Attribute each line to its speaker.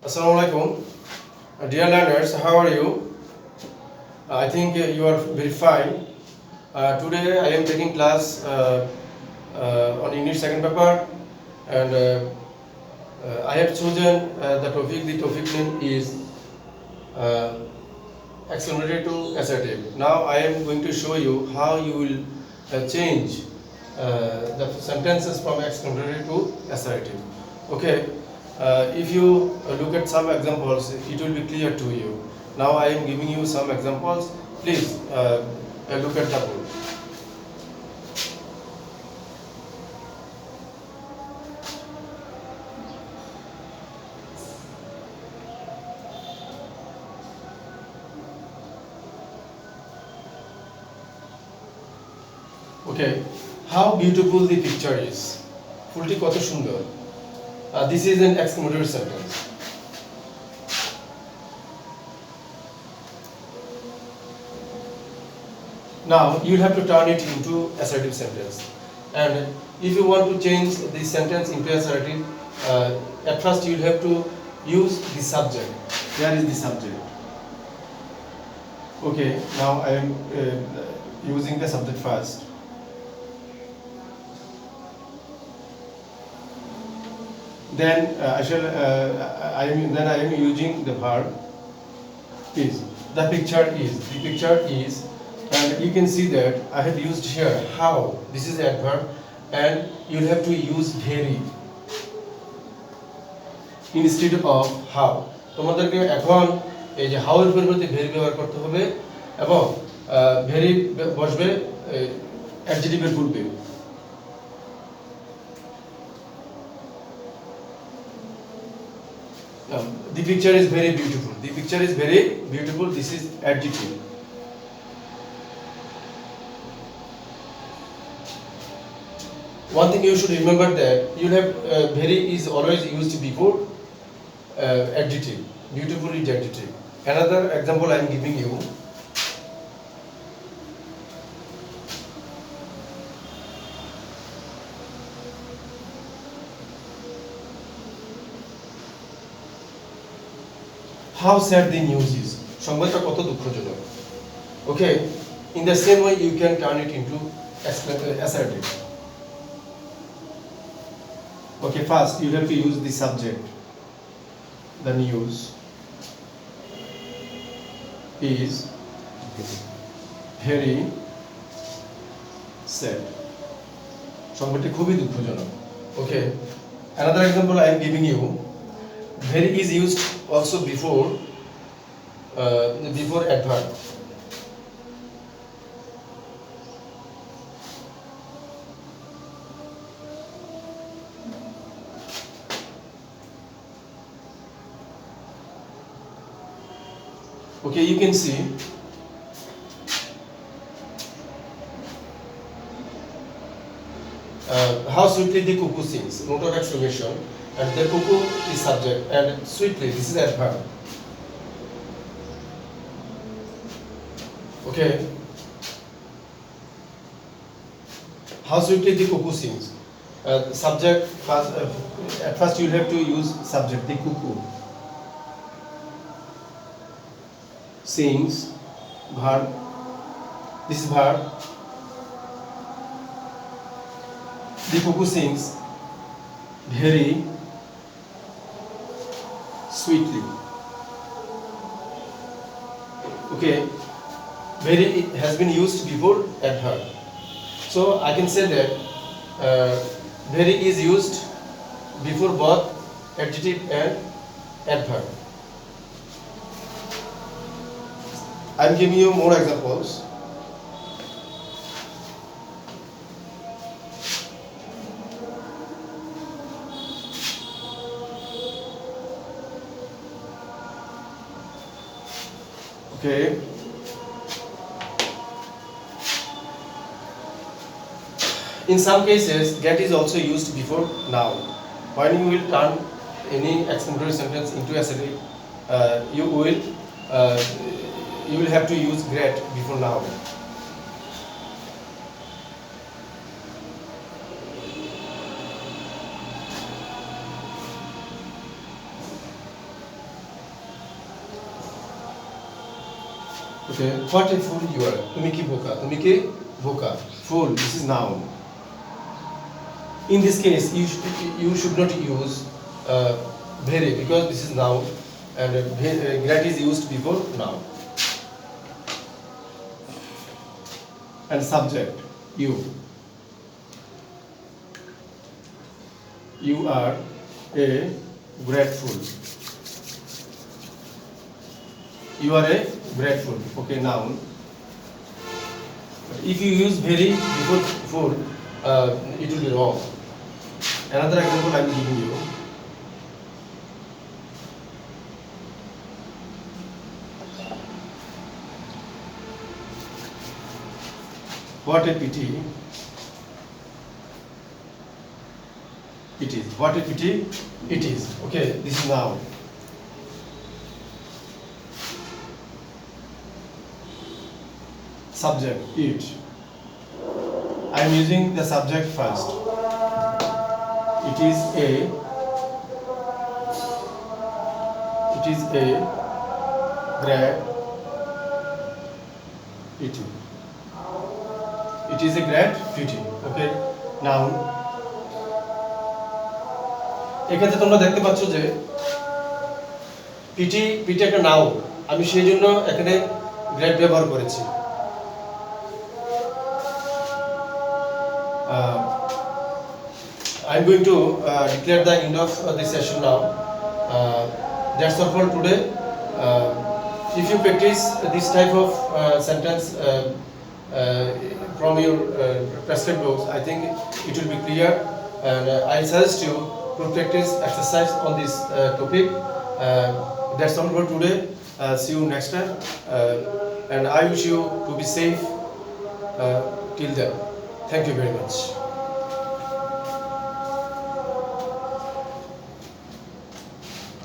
Speaker 1: Assalamualaikum. Dear learners, how are you? I think you are very fine. Today I am taking class on English second paper, and I have chosen the topic. The topic name is uh, explanatory to assertive. Now I am going to show you how you will change the sentences from explanatory to assertive. Okay. If you look at some examples, it will be clear to you. Now I am giving you some examples. Please look at the board. Okay, how beautiful the picture is. ফুলটি কত সুন্দর. This is an exclamatory sentence. Now you have to turn it into assertive sentence. And if you want to change this sentence into assertive, at first you have to use the subject. Where is the subject? Okay, now I am using the subject first. Then I am using the verb is. The picture is, and you can see that I have used here how. This is the adverb, and you'll have to use very instead of how. তোমাদেরকে এখন এই যে how এর পরিবর্তে very ব্যবহার করতে হবে এবং very বসবে adjective এর পূর্বে. The picture is very beautiful. The picture is very beautiful. This is adjective. One thing you should remember that you have very is always used before adjective. Beautiful is adjective. Another example I am giving you. How sad the news is. সংবাদটা কত দুঃখজনক. Okay, in the same way you can turn it into assertive. Okay, first you have to use the subject. The news is very sad. সংবাদটি খুবই দুঃখজনক. Okay, another example I am giving you. Very is used also before adverb. Okay, you can see how sweetly the cuckoo sings. Note of exclamation. And the cuckoo is subject, and sweetly, this is adverb. Okay. How sweetly the cuckoo sings. Subject first. At first, you have to use subject. The cuckoo sings. Verb. This is verb. The cuckoo sings very sweetly. Okay, very has been used before adverb. So I can say that very is used before both adjective and adverb. I am giving you more examples. Okay. In some cases, get is also used before noun. When you will turn any explanatory sentence into assertive, you will have to use get before noun. Okay, what a fool you are. Tumi ki boka. Tumi ki boka. Fool. This is noun. In this case, you should not use very because this is noun and great is used before noun. And subject, you. You are a grateful. You are a grateful. Okay, noun. If you use very before full, it will be wrong. Another example I am giving you. What a pity it is. What a pity it is. Okay, this is noun. Subject, it. I am using the subject first. It is a grad pity. It is a grad pity. Okay, noun. এক্ষেত্রে তোমরা দেখতে পাচ্ছ যে PT একটা noun, আমি সেই জন্য এখানে গ্রেড ব্যবহার করেছি। I'm going to declare the end of this session now. That's all for today. If you practice this type of sentence from your prescribed books, I think it will be clear, and I suggest you to practice exercise on this topic. That's all for today. See you next time, and I wish you to be safe till then. Thank you very much.